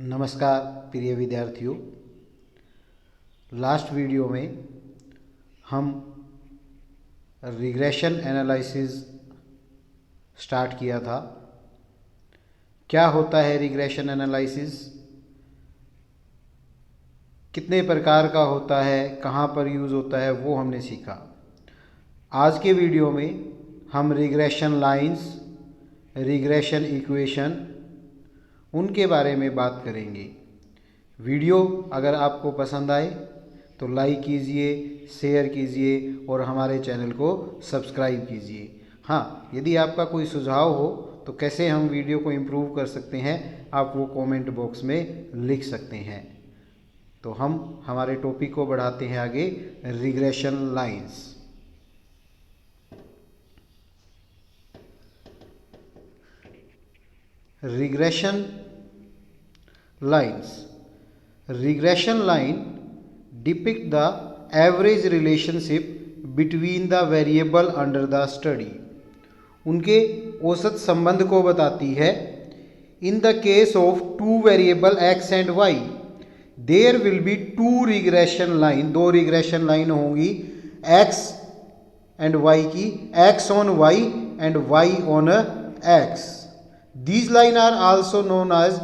नमस्कार प्रिय विद्यार्थियों। लास्ट वीडियो में हम रिग्रेशन एनालिसिस स्टार्ट किया था। क्या होता है रिग्रेशन एनालिसिस, कितने प्रकार का होता है, कहाँ पर यूज़ होता है, वो हमने सीखा। आज के वीडियो में हम रिग्रेशन लाइंस, रिग्रेशन इक्वेशन, उनके बारे में बात करेंगे। वीडियो अगर आपको पसंद आए तो लाइक कीजिए, शेयर कीजिए और हमारे चैनल को सब्सक्राइब कीजिए। हाँ, यदि आपका कोई सुझाव हो तो कैसे हम वीडियो को इम्प्रूव कर सकते हैं, आप वो कमेंट बॉक्स में लिख सकते हैं। तो हम हमारे टॉपिक को बढ़ाते हैं आगे। Regression lines. Regression lines. Regression line depict the average relationship between the variable under the study. उनके औसत संबंध को बताती है। In the case of two variable x and y, there will be two regression line. दो regression line होंगी x and y की, x on y and y on x. These line are also known as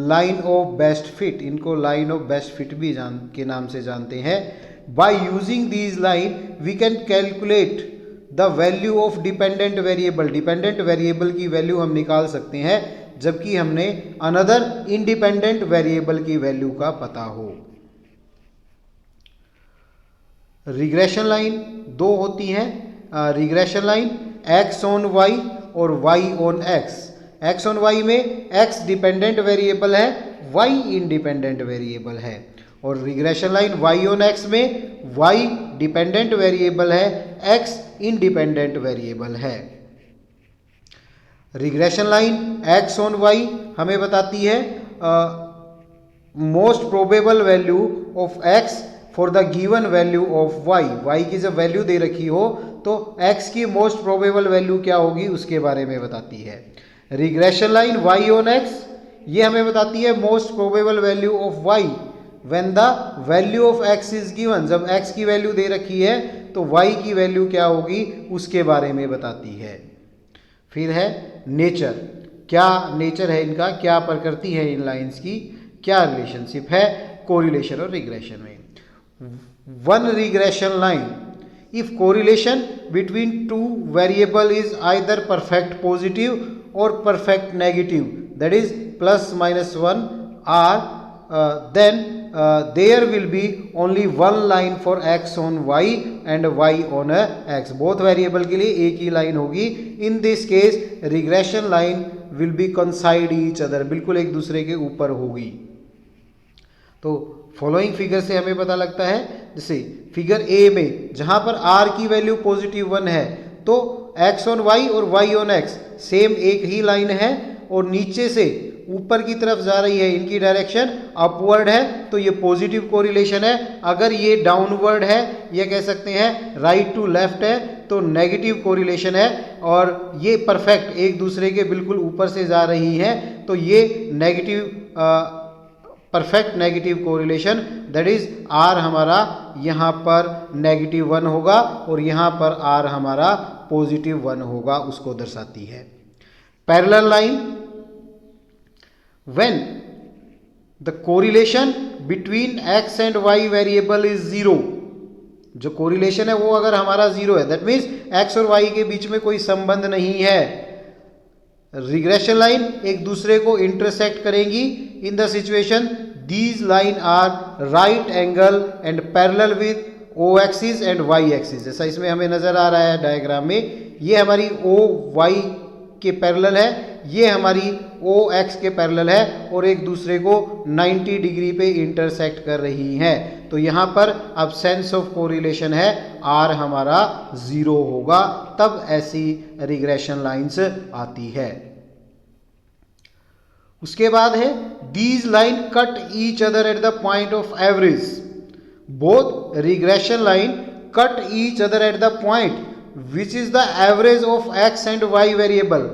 line of best fit. इनको line of best fit भी के नाम से जानते हैं। By using these line we can calculate the value of dependent variable. dependent variable की value हम निकाल सकते हैं जबकि हमने another independent variable की वैल्यू का पता हो। रिग्रेशन लाइन दो होती हैं। Regression line x on y और y on x। x on y में x डिपेंडेंट वेरिएबल है, y इंडिपेंडेंट वेरिएबल है। और regression line y on x में y डिपेंडेंट वेरिएबल है, x इंडिपेंडेंट वेरिएबल है। Regression line x on y हमें बताती है most probable value of x for the given value of y। y की जब वैल्यू दे रखी हो तो x की मोस्ट प्रोबेबल वैल्यू क्या होगी उसके बारे में बताती है। Regression line y on x ये हमें बताती है most probable value of y when the value of x is given. जब x की वैल्यू दे रखी है तो y की वैल्यू क्या होगी उसके बारे में बताती है। फिर है नेचर। क्या नेचर है इनका, क्या प्रकृति है इन लाइंस की, क्या रिलेशनशिप है कोरिलेशन और रिग्रेशन में। One regression line if correlation between two variable is either perfect positive or perfect negative, that is plus minus 1 or then there will be only one line for x on y and y on x. both variable के लिए एक ही line होगी। in this case regression line will be coincide each other, बिल्कुल एक दूसरे के ऊपर होगी। तो फॉलोइंग फिगर से हमें पता लगता है, जैसे फिगर ए में जहां पर r की वैल्यू पॉजिटिव 1 है तो x on y और y on x सेम एक ही लाइन है और नीचे से ऊपर की तरफ जा रही है, इनकी डायरेक्शन अपवर्ड है तो ये पॉजिटिव कोरिलेशन है। अगर ये डाउनवर्ड है, ये कह सकते हैं राइट टू लेफ्ट है तो नेगेटिव कोरिलेशन है। और ये परफेक्ट एक दूसरे के बिल्कुल ऊपर से जा रही है तो ये negative perfect negative correlation, that is r हमारा यहाँ पर -1 होगा और यहाँ पर आर हमारा +1 होगा, उसको दर्शाती है। Parallel line when the correlation between x and y variable is 0। जो कोरिलेशन है वो अगर हमारा 0 है, दैट मीन्स x और y के बीच में कोई संबंध नहीं है। रिग्रेशन लाइन एक दूसरे को इंटरसेक्ट करेंगी। In the situation these line are right angle and parallel with o axis and y axis. जैसा इसमें हमें नजर आ रहा है डायग्राम में, ये हमारी o y के पैरेलल है, ये हमारी o x के पैरेलल है और एक दूसरे को 90 डिग्री पे इंटरसेक्ट कर रही हैं। तो यहाँ पर अब सेंस ऑफ कोरिलेशन है, r हमारा 0 होगा, तब ऐसी रिग्रेशन लाइंस आती है। उसके बाद है these line cut each other at the point of average. Both regression line cut each other at the point which is the average of x and y variable.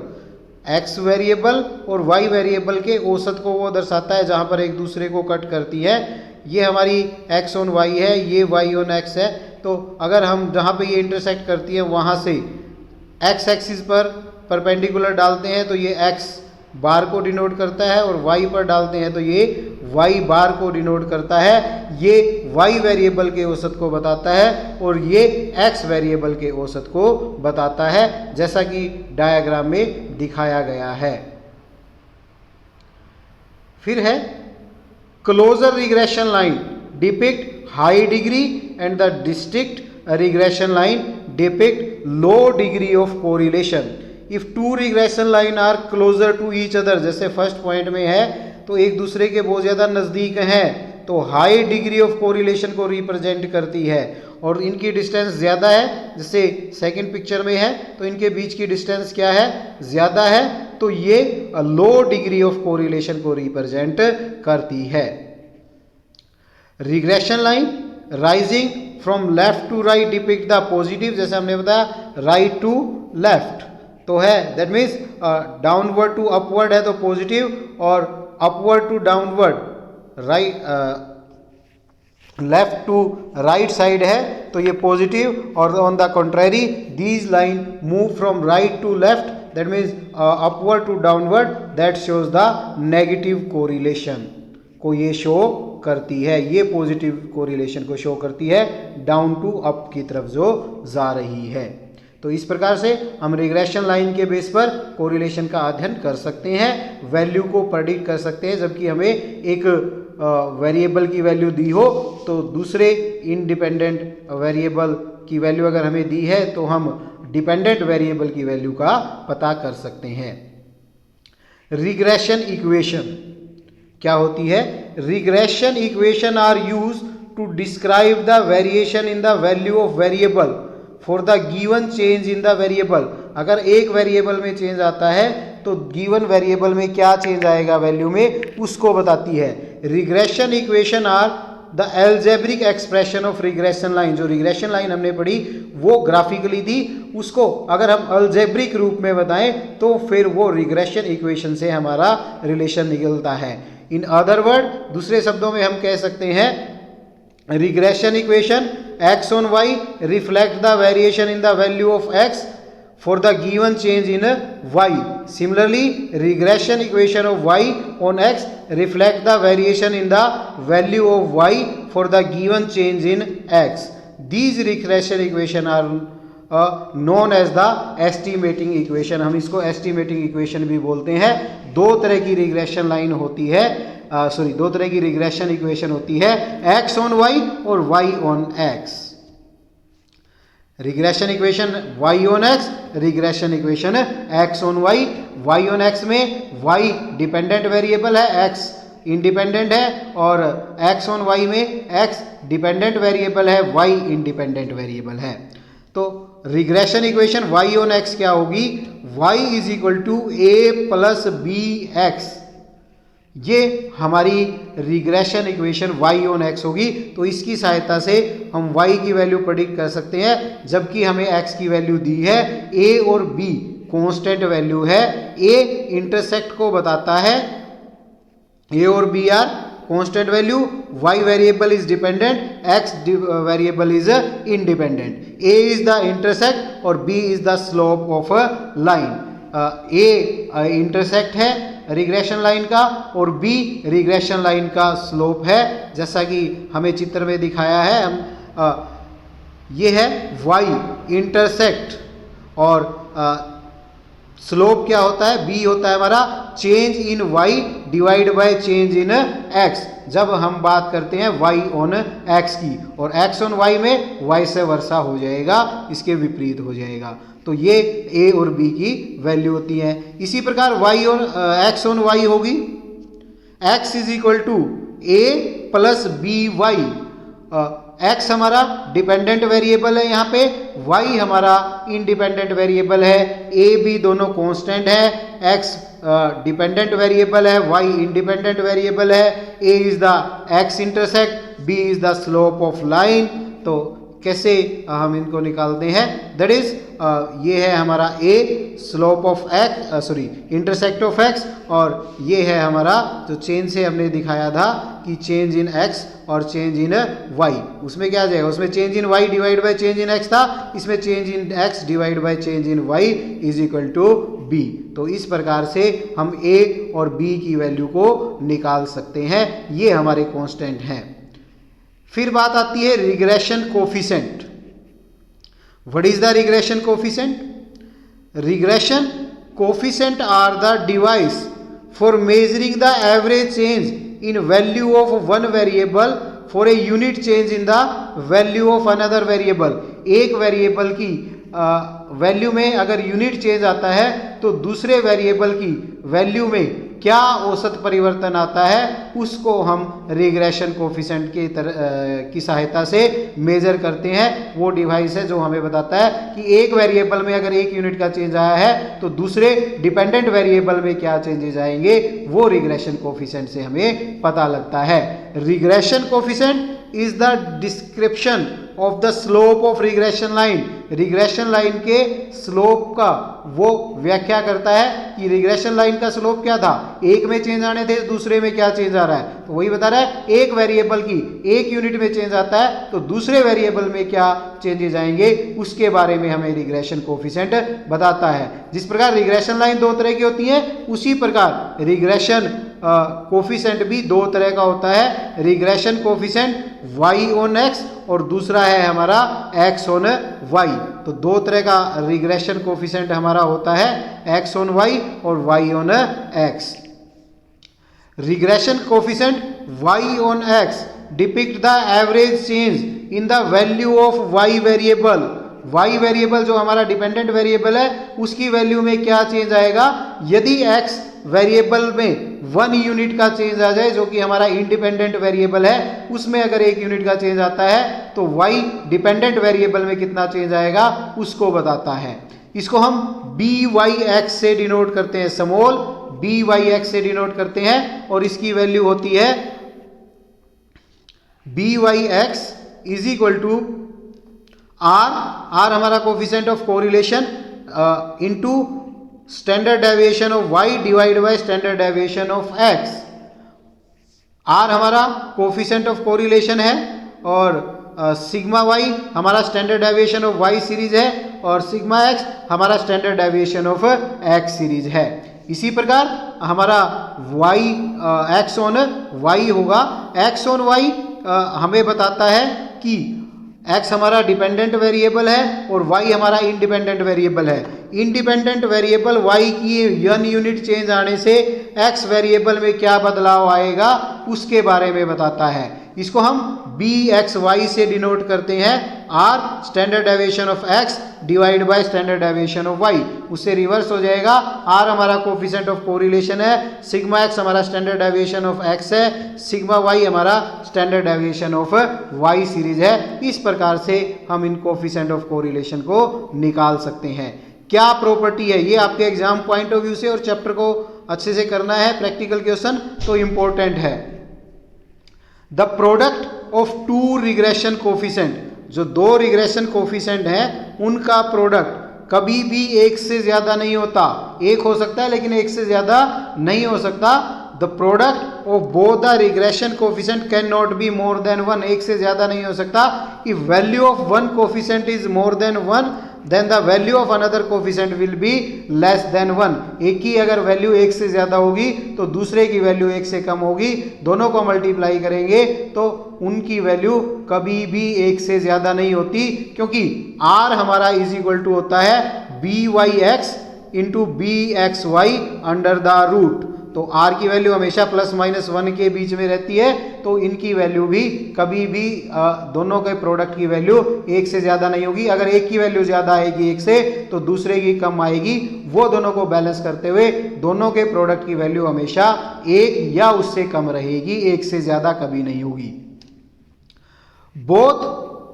X variable और Y variable के औसत को वो दर्शाता है जहाँ पर एक दूसरे को कट करती है। ये हमारी एक्स ऑन वाई है, ये वाई ऑन एक्स है। तो अगर हम जहाँ पे ये इंटरसेक्ट करती है वहाँ से एक्स एक्सिस पर परपेंडिकुलर डालते हैं तो ये एक्स बार को डिनोट करता है, और वाई पर डालते हैं तो ये वाई बार को डिनोट करता है। ये वाई वेरिएबल के औसत को बताता है और ये एक्स वेरिएबल के औसत को बताता है, जैसा कि डायग्राम में दिखाया गया है। फिर है closer regression line depict high degree and the district regression line depict low degree of correlation. If two regression line are closer to each other, जैसे फर्स्ट पॉइंट में है तो एक दूसरे के बहुत ज़्यादा नज़दीक हैं तो हाई डिग्री ऑफ कोरिलेशन को रिप्रेजेंट करती है, और इनकी डिस्टेंस ज़्यादा है, जैसे सेकंड पिक्चर में है तो इनके बीच की डिस्टेंस क्या है, ज़्यादा है, तो ये लो डिग्री ऑफ कोरिलेशन को रिप्रेजेंट करती है। Regression line rising from left to right depict the positive, जैसे हमने बताया राइट टू लेफ्ट तो है, that means downward to upward है तो पॉजिटिव, और upward to downward right left to right side है तो ये पॉजिटिव, और on the contrary these line move from right to left, that means upward to downward, that shows the negative correlation को ये show करती है। ये पॉजिटिव कोरिलेशन को शो करती है डाउन टू अप की तरफ जो जा रही है। तो इस प्रकार से हम रिग्रेशन लाइन के बेस पर कोरिलेशन का अध्ययन कर सकते हैं, वैल्यू को प्रेडिक्ट कर सकते हैं। जबकि हमें एक वेरिएबल की वैल्यू दी हो तो दूसरे इंडिपेंडेंट वेरिएबल की वैल्यू अगर हमें दी है तो हम डिपेंडेंट वेरिएबल की वैल्यू का पता कर सकते हैं। रिग्रेशन इक्वेशन क्या होती है? Regression equation are use to describe the variation in the value of variable for the given change in the variable. अगर एक वेरिएबल में चेंज आता है तो गिवन वेरिएबल में क्या चेंज आएगा वैल्यू में, उसको बताती है। Regression equation are the algebraic expression of regression line. जो रिग्रेशन लाइन हमने पढ़ी वो ग्राफिकली थी, उसको अगर हम अलजेब्रिक रूप में बताएं तो फिर वो रिग्रेशन इक्वेशन से हमारा रिलेशन निकलता है। इन अदर वर्ड, दूसरे शब्दों में हम कह सकते हैं regression equation x on y reflect the variation in the value of x for the given change in y. Similarly, regression equation of y on x reflect the variation in the value of y for the given change in x. These regression equation are known as the estimating equation. हम इसको estimating equation भी बोलते हैं। दो तरह की regression line होती है, दो तरह की रिग्रेशन इक्वेशन होती है, x ऑन y और y on x। Regression equation y on x, regression equation x on y। y on x में y डिपेंडेंट वेरिएबल है, x इंडिपेंडेंट है, और x ऑन y में x डिपेंडेंट वेरिएबल है, y independent variable है। तो regression equation y on x क्या होगी? y is equal to a plus b x. ये हमारी regression equation y on x होगी। तो इसकी सहायता से हम y की वैल्यू प्रेडिक्ट कर सकते हैं, जबकि हमें x की वैल्यू दी है। a और b कांस्टेंट वैल्यू है, a इंटरसेक्ट को बताता है, a और b are constant value, y variable is dependent, x variable is independent. a is the intersect और b is the slope of line. a intersect है regression line का और b regression line का slope है, जैसा कि हमें चित्र में दिखाया है। हम ये है y इंटरसेक्ट, और स्लोप क्या होता है? b होता है हमारा change in y divide by change in x। जब हम बात करते हैं y ऑन x की, और x ऑन y में y से वर्सा हो जाएगा, इसके विपरीत हो जाएगा। तो ये a और b की वैल्यू होती है। इसी प्रकार y on x on y होगी x is equal to a plus b y. x हमारा डिपेंडेंट वेरिएबल है यहाँ पे, y हमारा इंडिपेंडेंट वेरिएबल है, a b दोनों कांस्टेंट है, x डिपेंडेंट वेरिएबल है, y इंडिपेंडेंट वेरिएबल है, a is the x intersect, b is the slope of line. तो कैसे हम इनको निकालते हैं, दैट इज ये है हमारा a slope of X, sorry intersect of X, और ये है हमारा जो चेन से हमने दिखाया था कि चेंज इन एक्स और चेंज इन वाई, उसमें क्या आ जाएगा, उसमें change in y divide by change in x था, इसमें change in x divide by change in y is equal to b. तो इस प्रकार से हम ए और बी की वैल्यू को निकाल सकते हैं, ये हमारे कांस्टेंट हैं। फिर बात आती है regression coefficient. What is the regression coefficient? Regression coefficient are the device for measuring the average change in value of one variable for a unit change in the value of another variable। एक variable की value में अगर unit change आता है तो दूसरे variable की value में क्या औसत परिवर्तन आता है उसको हम रिग्रेशन कोफिशिएंट की सहायता से मेजर करते हैं। वो डिवाइस है जो हमें बताता है कि एक वेरिएबल में अगर एक यूनिट का चेंज आया है तो दूसरे डिपेंडेंट वेरिएबल में क्या चेंजेस आएंगे, वो रिग्रेशन कोफिशिएंट से हमें पता लगता है। Regression coefficient is the description of the slope of regression line. Regression line के स्लोप का वो व्याख्या करता है कि रिग्रेशन लाइन का स्लोप क्या था, एक में चेंज आने थे, दूसरे में क्या चेंज आ रहा है, तो वही बता रहा है एक वेरिएबल की एक यूनिट में चेंज आता है तो दूसरे वेरिएबल में क्या चेंजेस आएंगे उसके बारे में हमें रिग्रेशन कोफिशिएंट बताता है। जिस प्रकार रिग्रेशन लाइन दो तरह की होती है उसी प्रकार रिग्रेशन कोफिशिएंट भी दो तरह का होता है। Regression coefficient y on x और दूसरा है हमारा x ऑन y। तो दो तरह का रिग्रेशन कोफिशिएंट हमारा होता है, x ऑन y और y on x। Regression coefficient y on x depict the average change in the value of y variable. y variable जो हमारा डिपेंडेंट वेरिएबल है उसकी वैल्यू में क्या चेंज आएगा, यदि x वेरिएबल में 1 यूनिट का चेंज आ जाए जो कि हमारा इंडिपेंडेंट वेरिएबल है, उसमें अगर 1 यूनिट का चेंज आता है तो y डिपेंडेंट वेरिएबल में कितना चेंज आएगा उसको बताता है। इसको हम by(x) से डिनोट करते हैं, स्मॉल by(x) से डिनोट करते हैं और इसकी वैल्यू होती है by(x) is equal to r हमारा coefficient of correlation into standard deviation of y divide by standard deviation of x। r हमारा कोफिशिएंट ऑफ कोरिलेशन है और सिग्मा y हमारा standard deviation of y series है और sigma x हमारा standard deviation of x series है। इसी प्रकार हमारा y x ऑन y होगा। x ऑन y हमें बताता है कि x हमारा डिपेंडेंट वेरिएबल है और y हमारा इंडिपेंडेंट वेरिएबल है। इंडिपेंडेंट वेरिएबल y की 1 यूनिट चेंज आने से x वेरिएबल में क्या बदलाव आएगा उसके बारे में बताता है। इसको हम bxy से डिनोट करते हैं, r standard deviation of x divide by standard deviation of y। उससे रिवर्स हो जाएगा, r हमारा कोफिशिएंट ऑफ कोरिलेशन है, सिग्मा x हमारा स्टैंडर्ड डेविएशन ऑफ x है, सिग्मा y हमारा standard deviation of y series है। इस प्रकार से हम इन कोफिशिएंट ऑफ कोरिलेशन को निकाल सकते हैं। क्या प्रॉपर्टी है ये आपके एग्जाम पॉइंट ऑफ व्यू से और चैप्टर को अच्छे से करना है, प्रैक्टिकल क्वेश्चन तो इंपॉर्टेंट है। The product of two regression coefficient, जो दो रिग्रेशन कोफिशिएंट हैं उनका प्रोडक्ट कभी भी एक से ज्यादा नहीं होता। एक हो सकता है लेकिन एक से ज्यादा नहीं हो सकता। The product of both the regression coefficient can not be more than 1, एक से ज्यादा नहीं हो सकता। If value of one coefficient is more than 1 then the value of another coefficient will be less than 1। एक की अगर वैल्यू एक से ज्यादा होगी तो दूसरे की वैल्यू एक से कम होगी, दोनों को मल्टीप्लाई करेंगे तो उनकी वैल्यू कभी भी एक से ज्यादा नहीं होती, क्योंकि r हमारा इज इक्वल टू होता है by(x) into bxy under the root. तो r की वैल्यू हमेशा ±1 के बीच में रहती है, तो इनकी वैल्यू भी कभी भी दोनों के प्रोडक्ट की वैल्यू एक से ज्यादा नहीं होगी। अगर एक की वैल्यू ज्यादा आएगी एक से तो दूसरे की कम आएगी, वो दोनों को बैलेंस करते हुए दोनों के प्रोडक्ट की वैल्यू हमेशा एक या उससे कम रहेगी, एक से ज्यादा कभी नहीं होगी। Both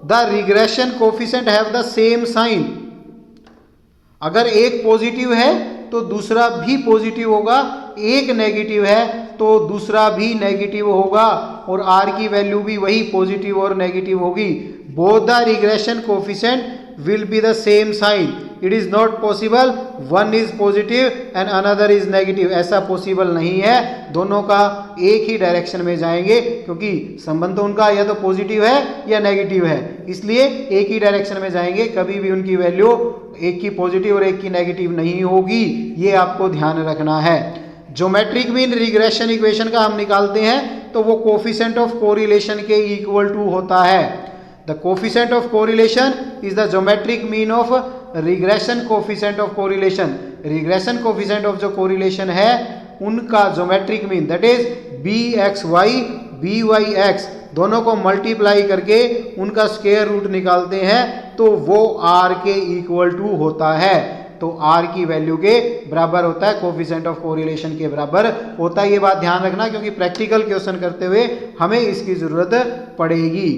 the regression coefficient have the same sign. अगर एक पॉजिटिव है तो दूसरा भी पॉजिटिव होगा, एक नेगेटिव है तो दूसरा भी नेगेटिव होगा और r की वैल्यू भी वही पॉजिटिव और नेगेटिव होगी। both the regression coefficient will be the same sign. It is not possible one is positive and another is negative. ऐसा पॉसिबल नहीं है, दोनों का एक ही डायरेक्शन में जाएंगे, क्योंकि संबंध तो उनका या तो पॉजिटिव है या नेगेटिव है, इसलिए एक ही डायरेक्शन में जाएंगे, कभी भी उनकी वैल्यू एक की पॉजिटिव और एक की नेगेटिव नहीं होगी, ये आपको ध्यान रखना है। ज्योमेट्रिक मीन रिग्रेशन इक्वेशन का हम निकालते हैं तो वो कोफिशिएंट ऑफ कोरिलेशन के इक्वल टू होता है। The coefficient of correlation is the geometric mean of regression coefficient of correlation. Regression coefficient of जो कोरिलेशन है उनका geometric mean that is b x y b y x दोनों को multiply करके उनका स्क्वायर रूट निकालते हैं तो वो आर के इक्वल टू होता है। तो आर की वैल्यू के बराबर होता है, कोफिशिएंट ऑफ कोरिलेशन के बराबर होता है। ये बात ध्यान रखना, क्योंकि प्रैक्टिकल क्वेश्चन करते हुए हमें इसकी जरूरत पड़ेगी।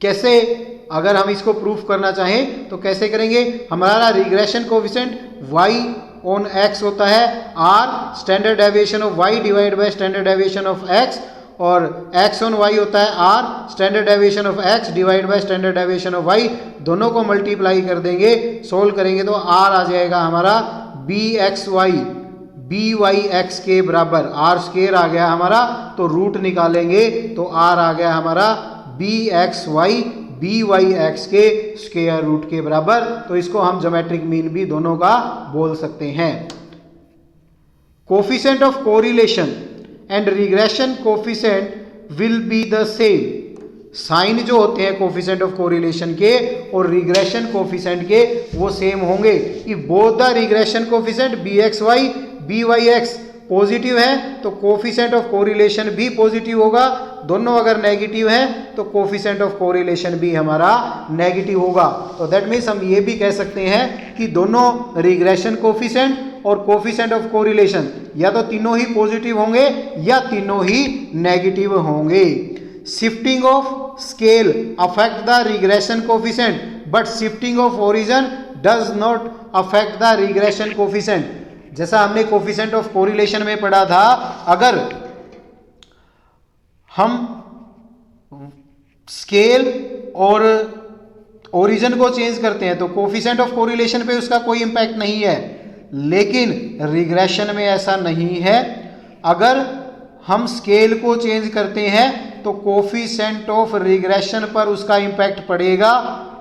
कैसे, अगर हम इसको प्रूफ करना चाहें तो कैसे करेंगे? हमारा regression coefficient y on x होता है r standard deviation of y divide by standard deviation of x, और x ऑन y होता है r standard deviation of x divide by standard deviation of y। दोनों को मल्टीप्लाई कर देंगे, solve करेंगे तो r आ जाएगा हमारा bxy byx के बराबर, r स्क्वायर आ गया हमारा, तो रूट निकालेंगे तो r आ गया हमारा bxy byx के स्क्वायर रूट के बराबर। तो इसको हम ज्योमेट्रिक मीन भी दोनों का बोल सकते हैं। Coefficient of correlation and regression coefficient will be the same. Sign जो होते हैं कोफिशिएंट ऑफ कोरिलेशन के और रिग्रेशन कोफिशिएंट के वो सेम होंगे। If both the regression coefficient bxy byx positive है तो कोफिशिएंट ऑफ कोरिलेशन भी पॉजिटिव होगा, दोनों अगर नेगेटिव हैं तो कोफिशिएंट ऑफ कोरिलेशन भी हमारा नेगेटिव होगा। तो दैट मीन्स हम ये भी कह सकते हैं कि दोनों रिग्रेशन कोफिशिएंट और कोफिशिएंट ऑफ कोरिलेशन या तो तीनों ही पॉजिटिव होंगे या तीनों ही नेगेटिव होंगे। Shifting of scale affect the regression coefficient but shifting of origin does not affect the regression coefficient. जैसा हमने कोफिशिएंट ऑफ कोरिलेशन में पढ़ा था, अगर हम स्केल और ओरिजिन को चेंज करते हैं तो कोफिशिएंट ऑफ कोरिलेशन पे उसका कोई इंपैक्ट नहीं है, लेकिन रिग्रेशन में ऐसा नहीं है। अगर हम स्केल को चेंज करते हैं तो कोफिशिएंट ऑफ रिग्रेशन पर उसका इंपैक्ट पड़ेगा,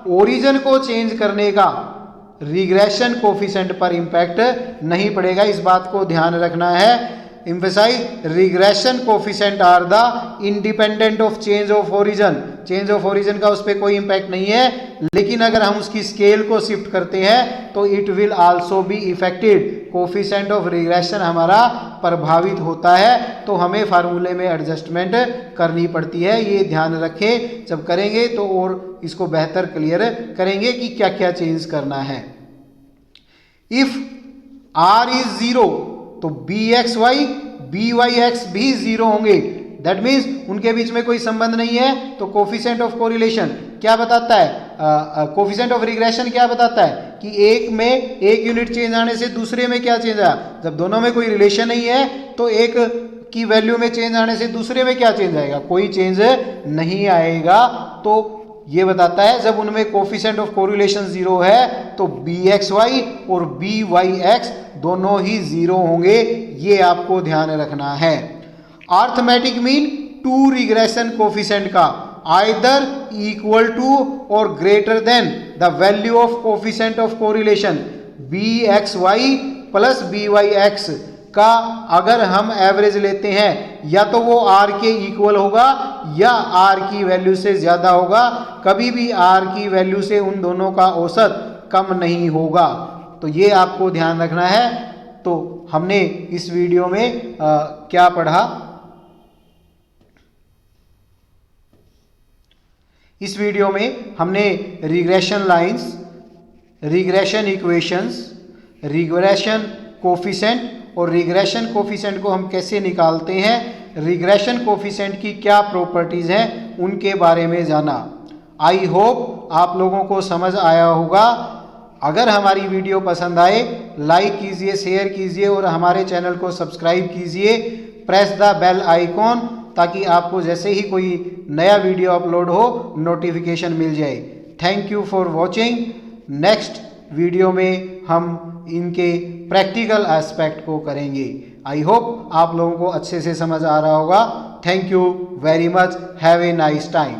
ओरिजिन को चेंज करने का रिग्रेशन कोफिशिएंट पर इंपैक्ट नहीं पड़ेगा। इस बात को ध्यान रखना है। Emphasize regression coefficient are the independent of change of origin. Change of origin का उस पर कोई इंपैक्ट नहीं है, लेकिन अगर हम उसकी स्केल को शिफ्ट करते हैं तो it will also be affected. Coefficient of regression हमारा प्रभावित होता है, तो हमें फार्मूले में एडजस्टमेंट करनी पड़ती है। ये ध्यान रखें, जब करेंगे तो और इसको बेहतर क्लियर करेंगे कि क्या क्या चेंज करना है। इफ r इज 0 तो bxy byx भी 0 होंगे। दैट मीन्स उनके बीच में कोई संबंध नहीं है। तो कोफिशिएंट ऑफ कोरिलेशन क्या बताता है, कोफिशिएंट ऑफ रिग्रेशन क्या बताता है कि एक में एक यूनिट चेंज आने से दूसरे में क्या चेंज आया। जब दोनों में कोई रिलेशन नहीं है तो एक की वैल्यू में चेंज आने से दूसरे में क्या चेंज आएगा, कोई चेंज नहीं आएगा। तो ये बताता है जब उनमें कोफिशिएंट ऑफ कोरिलेशन 0 है तो bxy और byx दोनों ही 0 होंगे। ये आपको ध्यान रखना है। Arithmetic mean two regression coefficient का आइदर इक्वल टू और greater than the value of coefficient of correlation bxy plus byx का अगर हम एवरेज लेते हैं या तो वो r के इक्वल होगा या r की वैल्यू से ज्यादा होगा। कभी भी r की वैल्यू से उन दोनों का औसत कम नहीं होगा। तो ये आपको ध्यान रखना है। तो हमने इस वीडियो में क्या पढ़ा, इस वीडियो में हमने regression lines, regression equations, regression coefficient और रिग्रेशन कोफिशिएंट को हम कैसे निकालते हैं, रिग्रेशन कोफिशिएंट की क्या प्रॉपर्टीज हैं, उनके बारे में जाना। आई होप आप लोगों को समझ आया होगा। अगर हमारी वीडियो पसंद आए लाइक कीजिए, शेयर कीजिए और हमारे चैनल को सब्सक्राइब कीजिए। प्रेस द बेल आइकॉन ताकि आपको जैसे ही कोई नया वीडियो अपलोड हो नोटिफिकेशन मिल जाए। Thank you for watching. Next video में हम इनके प्रैक्टिकल एस्पेक्ट को करेंगे। आई होप आप लोगों को अच्छे से समझ आ रहा होगा। Thank you very much. Have a nice time.